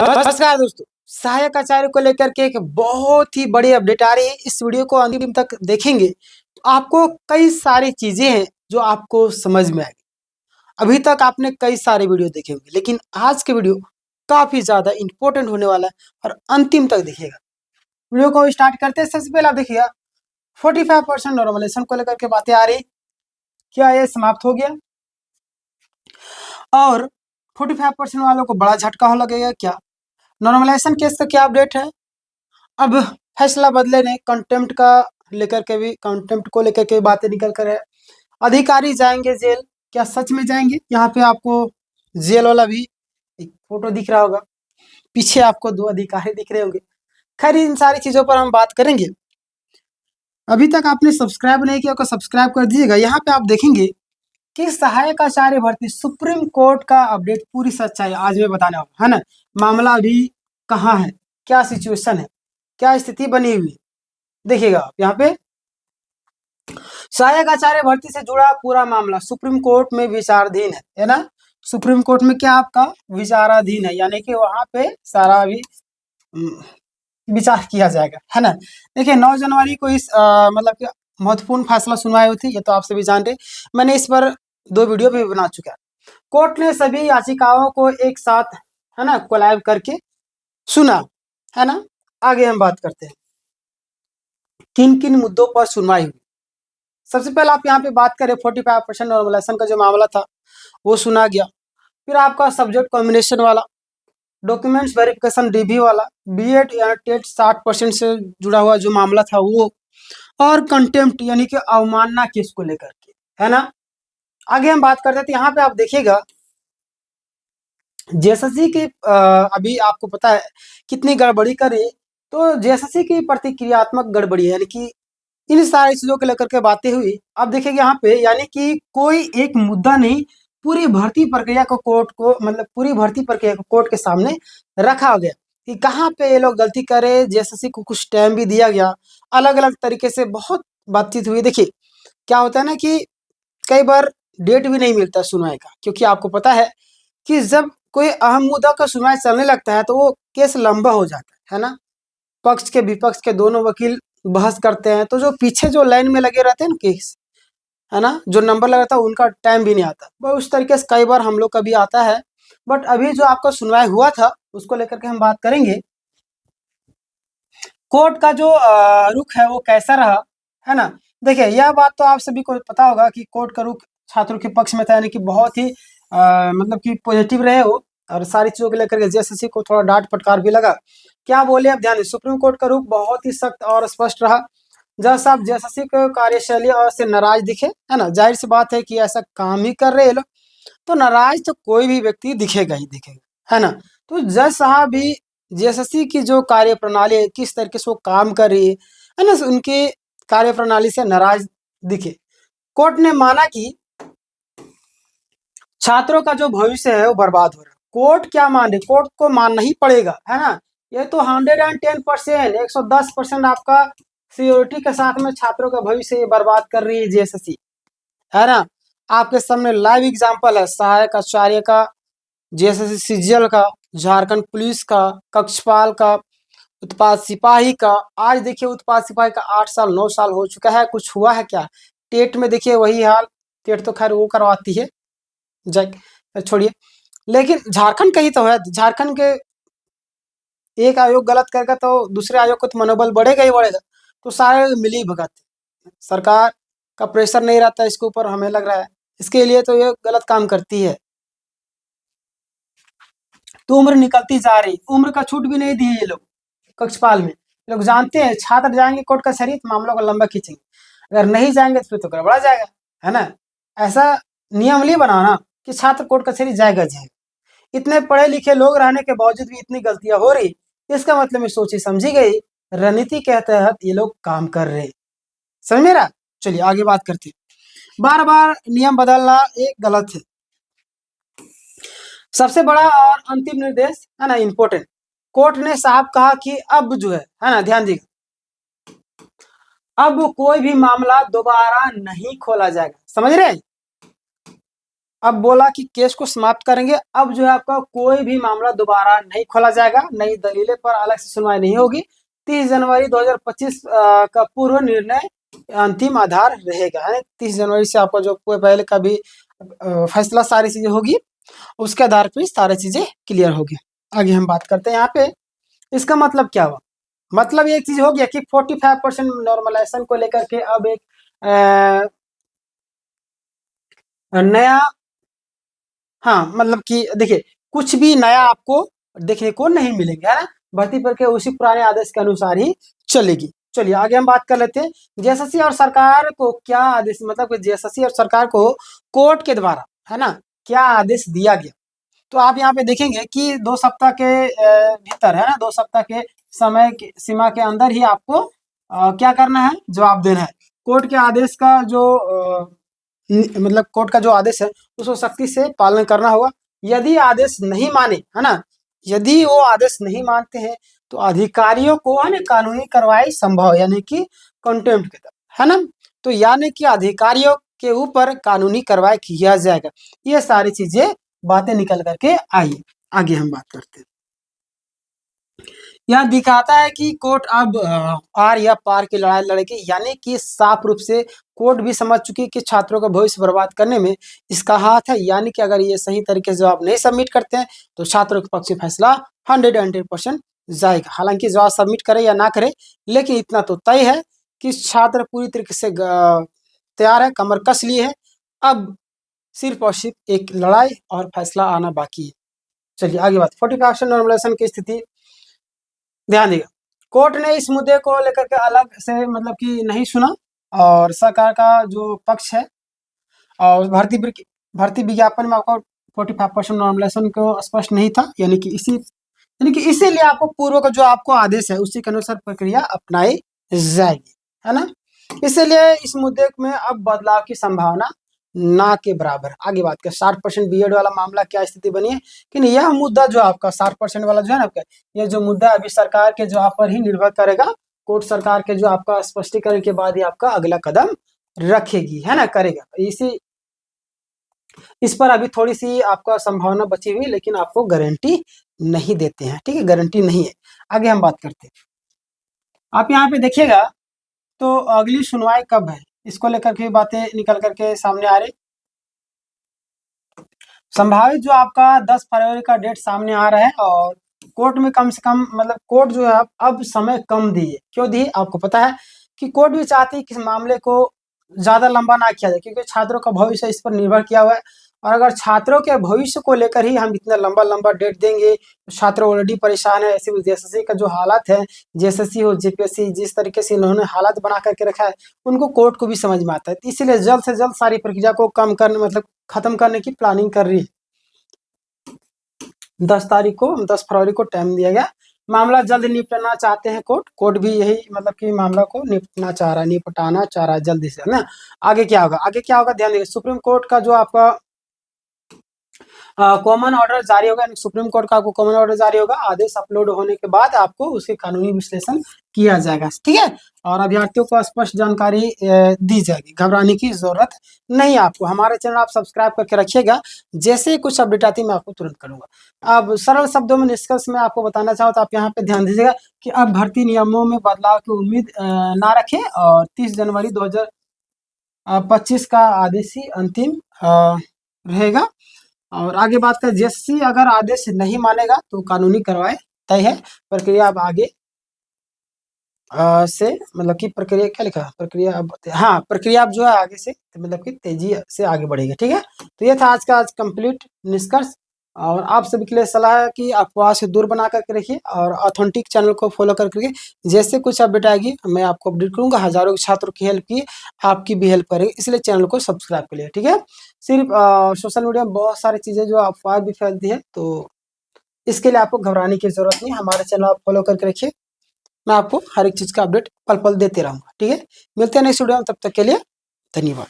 नमस्कार दोस्तों, सहायक आचार्य को लेकर के एक बहुत ही बड़ी अपडेट आ रही है। इस वीडियो को अंतिम तक देखेंगे तो आपको कई सारी चीजें हैं जो आपको समझ में आएगी। अभी तक आपने कई सारे वीडियो देखे होंगे, लेकिन आज के वीडियो काफी ज्यादा इंपॉर्टेंट होने वाला है और अंतिम तक देखिएगा। वीडियो को स्टार्ट करते हैं। सबसे पहले आप देखिएगा 45% नॉर्मलाइजेशन को लेकर के बातें आ रही, क्या ये समाप्त हो गया? और 45% वालों को बड़ा झटका हो लगेगा क्या? नॉर्मलाइजेशन केस का क्या अपडेट है? अब फैसला बदले ने कंटेम्प्ट का लेकर के भी कंटेम्प्ट को लेकर के बातें निकल कर है। अधिकारी जाएंगे जेल, क्या सच में जाएंगे? यहाँ पे आपको जेल वाला भी एक फोटो दिख रहा होगा, पीछे आपको 2 अधिकारी दिख रहे होंगे। खैर, इन सारी चीजों पर हम बात करेंगे। अभी तक आपने सब्सक्राइब नहीं किया तो सब्सक्राइब कर दीजिएगा। यहाँ पे आप देखेंगे कि सहायक आचार्य भर्ती सुप्रीम कोर्ट का अपडेट, पूरी सच्चाई आज मैं बताने वाला हूं, है ना। मामला अभी कहाँ है, क्या सिचुएशन है, क्या स्थिति बनी हुई, देखिएगा आप यहाँ पे। सहायक आचार्य भर्ती से जुड़ा पूरा मामला सुप्रीम कोर्ट में विचाराधीन है ना। सुप्रीम कोर्ट में क्या आपका विचाराधीन है, यानी कि वहां पे सारा अभी विचार किया जाएगा, है ना। देखिए 9 जनवरी को इस मतलब कि महत्वपूर्ण फैसला सुनवाई हुई थी, ये तो आप सभी जान रहे। मैंने इस पर 2 वीडियो भी बना चुका है। कोर्ट ने सभी याचिकाओं को एक साथ, है ना, कोलैब करके सुना, है ना। आगे हम बात करते हैं किन किन मुद्दों पर सुनवाई हुई। सबसे पहले आप यहाँ पे बात करें 45% नॉर्मलाइजेशन का जो मामला था वो सुना गया। फिर आपका सब्जेक्ट कॉम्बिनेशन वाला, डॉक्यूमेंट्स वेरिफिकेशन रिव्यू वाला, बीएड या टेट 60% से जुड़ा हुआ जो मामला था वो, और कंटेम्प्ट यानी कि अवमानना केस को लेकर के, है ना। आगे हम बात करते थे। यहाँ पे आप देखिएगा जेएसएससी की अभी आपको पता है कितनी गड़बड़ी करे, तो जेएसएससी की प्रतिक्रियात्मक गड़बड़ी है, यानी कि इन सारी चीजों को लेकर के बातें हुई। अब देखिए यहाँ पे, यानी कि कोई एक मुद्दा नहीं, पूरी भर्ती प्रक्रिया को कोर्ट को, मतलब पूरी भर्ती प्रक्रिया को कोर्ट के सामने रखा गया कि कहाँ पे ये लोग गलती करे। जेएसएससी को कुछ टाइम भी दिया गया, अलग अलग तरीके से बहुत बातचीत हुई। देखिए क्या होता है ना कि कई बार डेट भी नहीं मिलता सुनवाई का, क्योंकि आपको पता है कि जब कोई अहम मुद्दा का सुनवाई चलने लगता है तो वो केस लंबा हो जाता है ना। पक्ष के विपक्ष के दोनों वकील बहस करते हैं, तो जो पीछे जो लाइन में लगे रहते हैं ना केस, है ना, जो नंबर लगा था उनका टाइम भी नहीं आता। वो उस तरीके से कई बार हम लोग का भी आता है। बट अभी जो आपका सुनवाई हुआ था उसको लेकर के हम बात करेंगे। कोर्ट का जो रुख है वो कैसा रहा, है ना। देखिए यह बात तो आप सभी को पता होगा कि कोर्ट का रुख छात्रों के पक्ष में था, यानी कि बहुत ही मतलब कि पॉजिटिव रहे हो, और सारी चीजों को लेकर के जेएसएससी को थोड़ा डांट फटकार भी लगा। क्या बोले अब ध्यान दें, सुप्रीम कोर्ट का रुख बहुत ही सख्त और स्पष्ट रहा। जज साहब जेएसएससी को कार्यशैली और से नाराज दिखे, है ना। जाहिर सी बात है कि ऐसा काम ही कर रहे हैं लोग, तो नाराज तो कोई भी व्यक्ति दिखेगा ही दिखेगा, है ना। तो जज साहब भी जेएसएससी की जो कार्य प्रणाली है, किस तरीके से वो काम कर रही है ना, उनकी कार्य प्रणाली से नाराज दिखे। कोर्ट ने माना कि छात्रों का जो भविष्य है वो बर्बाद हो रहा है। कोर्ट क्या मान रही, कोर्ट को मानना ही पड़ेगा, है ना। ये तो 110%, 110% आपका सिक्योरिटी के साथ में छात्रों का भविष्य ये बर्बाद कर रही है जेएसएससी, है ना। आपके सामने लाइव एग्जांपल है सहायक आचार्य का, जेएसएससी सीजीएल का, झारखंड पुलिस का, कक्षपाल का, उत्पाद सिपाही का। आज देखिए उत्पाद सिपाही का 8 साल 9 साल हो चुका है, कुछ हुआ है क्या? टेट में देखिए वही हाल। टेट तो खैर वो करवाती है, छोड़िए। लेकिन झारखंड का ही तो है। झारखंड के एक आयोग गलत करेगा तो दूसरे आयोग को तो मनोबल बढ़ेगा ही बढ़ेगा। तो सारे मिली भगत, सरकार का प्रेशर नहीं रहता इसके ऊपर, हमें लग रहा है इसके लिए तो ये गलत काम करती है। तो उम्र निकलती जा रही, उम्र का छूट भी नहीं दी ये लोग कक्षपाल में। लोग जानते हैं छात्र जाएंगे कोर्ट कचहरी तो मामलों को लंबा खींचेंगे, अगर नहीं जाएंगे तो फिर तो गड़बड़ा जाएगा, है ना। ऐसा नियम नहीं बनाना कि छात्र कोर्ट कचहरी जाएगा जाएगा। इतने पढ़े लिखे लोग रहने के बावजूद भी इतनी गलतियां हो रही, इसका मतलब मैं सोची समझी गई रणनीति के तहत ये लोग काम कर रहे। समझ में रहा? चलिए आगे बात करते हैं। बार बार नियम बदलना एक गलत है। सबसे बड़ा और अंतिम निर्देश, है ना, इंपॉर्टेंट। कोर्ट ने साहब कहा कि अब जो है ना, ध्यान दीजिए, अब कोई भी मामला दोबारा नहीं खोला जाएगा। समझ रहे हैं? अब बोला कि केस को समाप्त करेंगे। अब जो है आपका कोई भी मामला दोबारा नहीं खोला जाएगा, नई दलीलें पर अलग से सुनवाई नहीं होगी। 30 जनवरी 2025 का पूर्व निर्णय अंतिम आधार रहेगा, है 30 जनवरी से आपका जो पहले का भी फैसला सारी चीजें होगी, उसके आधार पर सारी चीजें क्लियर होगी। आगे हम बात करते हैं यहाँ पे। इसका मतलब क्या हुआ? मतलब एक चीज हो गया कि 45% नॉर्मलाइजेशन को लेकर के अब एक नया, हाँ मतलब कि देखिए कुछ भी नया आपको देखने को नहीं मिलेंगे, है ना। भर्ती प्रक्रिया उसी पुराने आदेश के अनुसार ही चलेगी। चलिए आगे हम बात कर लेते हैं। जेएसएससी और सरकार को क्या आदेश, मतलब कि जेएसएससी और सरकार को कोर्ट के द्वारा, है ना, क्या आदेश दिया गया? तो आप यहाँ पे देखेंगे कि 2 सप्ताह के भीतर, है ना, 2 सप्ताह के समय की सीमा के अंदर ही आपको क्या करना है, जवाब देना है। कोर्ट के आदेश का जो मतलब कोर्ट का जो आदेश है उसको सख्ती से पालन करना होगा। यदि आदेश नहीं माने, है ना, यदि वो आदेश नहीं मानते हैं तो अधिकारियों को, है ना, कानूनी कार्रवाई संभव, यानी कि कंटेम्प्ट के तहत, है ना। तो यानी कि अधिकारियों के ऊपर कानूनी कार्रवाई किया जाएगा। ये सारी चीजें बातें निकल करके आई। आगे हम बात करते हैं। यह दिखाता है कि कोर्ट अब आर या पार की लड़ाई लड़ेगी, यानी कि साफ रूप से कोर्ट भी समझ चुकी कि छात्रों का भविष्य बर्बाद करने में इसका हाथ है। यानी कि अगर ये सही तरीके से जवाब नहीं सबमिट करते हैं तो छात्रों के पक्ष में फैसला 100% जाएगा। हालांकि जवाब सबमिट करे या ना करे, लेकिन इतना तो तय है कि छात्र पूरी तरीके से तैयार है, कमर कस लिए है। अब सिर्फ और सिर्फ एक लड़ाई और फैसला आना बाकी है। चलिए आगे बात। 45% नॉर्मलाइजेशन की स्थिति ध्यान देगा। कोर्ट ने इस मुद्दे को लेकर के अलग से मतलब कि नहीं सुना, और सरकार का जो पक्ष है और भर्ती विज्ञापन में आपको 45% नॉर्मलाइजेशन को स्पष्ट नहीं था, यानी कि इसीलिए आपको पूर्व का जो आपको आदेश है उसी के अनुसार प्रक्रिया अपनाई जाएगी, है ना। इसीलिए इस मुद्दे में अब बदलाव की संभावना ना के बराबर। आगे बात करें 60% बीएड वाला मामला क्या स्थिति बनी है कि यह मुद्दा जो आपका 60% वाला जो है ना आपका, ये जो मुद्दा अभी सरकार के जवाब पर ही निर्भर करेगा। कोर्ट सरकार के जो आपका स्पष्टीकरण के बाद ही आपका अगला कदम रखेगी, है ना, करेगा। इस पर अभी थोड़ी सी आपका संभावना बची हुई, लेकिन आपको गारंटी नहीं देते हैं, ठीक है, गारंटी नहीं है। आगे हम बात करते हैं। आप यहाँ पे देखिएगा तो अगली सुनवाई कब है, इसको लेकर के बातें निकल करके सामने आ रही। संभावित जो आपका 10 फरवरी का डेट सामने आ रहा है, और कोर्ट में कम से कम मतलब कोर्ट जो है अब समय कम दी है। क्यों दी? आपको पता है कि कोर्ट भी चाहती है कि इस मामले को ज्यादा लंबा ना किया जाए, क्योंकि छात्रों का भविष्य इस पर निर्भर किया हुआ है। और अगर छात्रों के भविष्य को लेकर ही हम इतना लंबा लंबा डेट देंगे तो छात्र ऑलरेडी परेशान है। ऐसे जेएसएससी का जो हालात है, जेएसएससी हो जेपीएससी, जिस तरीके से इन्होंने हालात बना करके रखा है उनको कोर्ट को भी समझ में आता है। इसीलिए जल्द से जल्द सारी प्रक्रिया को कम करने मतलब खत्म करने की प्लानिंग कर रही है। 10 फरवरी को टाइम दिया गया। मामला जल्द निपटाना चाहते हैं कोर्ट भी यही मतलब कि मामला को निपटाना चाह रहा है जल्दी से, है ना। आगे क्या होगा ध्यान देखिए। सुप्रीम कोर्ट का जो आपका कॉमन ऑर्डर जारी होगा, सुप्रीम कोर्ट का आपको कॉमन ऑर्डर जारी होगा। आदेश अपलोड होने के बाद आपको उसके कानूनी विश्लेषण किया जाएगा, ठीक है। और अभ्यर्थियों को स्पष्ट जानकारी दी जाएगी। घबराने की जरूरत नहीं आपको। हमारे चैनल आप सब्सक्राइब करके रखिएगा, जैसे कुछ अपडेट आती है मैं आपको तुरंत करूंगा। अब सरल शब्दों में निष्कर्ष में आपको बताना चाहो तो आप यहाँ पे ध्यान दीजिएगा कि अब भर्ती नियमों में बदलाव की उम्मीद ना रखें, और 30 जनवरी 2025 का आदेश ही अंतिम रहेगा। और आगे बात करें, जेएसएससी अगर आदेश नहीं मानेगा तो कानूनी कार्रवाई तय है। प्रक्रिया अब आगे से मतलब कि प्रक्रिया क्या लिखा, प्रक्रिया अब, हाँ, प्रक्रिया अब जो है आगे से मतलब कि तेजी से आगे बढ़ेगी, ठीक है। तो ये था आज कंप्लीट निष्कर्ष। और आप सभी के लिए सलाह है कि आप वहाँ से दूर बना करके रखिए और ऑथेंटिक चैनल को फॉलो करके जैसे कुछ अपडेट आएगी मैं आपको अपडेट करूंगा। हजारों छात्रों की हेल्प की, आपकी भी हेल्प करेगी, इसलिए चैनल को सब्सक्राइब कर लिए, ठीक है। सिर्फ सोशल मीडिया में बहुत सारी चीज़ें जो अफवाह भी फैलती है, तो इसके लिए आपको घबराने की जरूरत नहीं। हमारे चैनल आप फॉलो करके रखिए, मैं आपको हर एक चीज़ का अपडेट पल पल देते रहूँगा, ठीक है। मिलते हैं नेक्स्ट वीडियो में, तब तक के लिए धन्यवाद।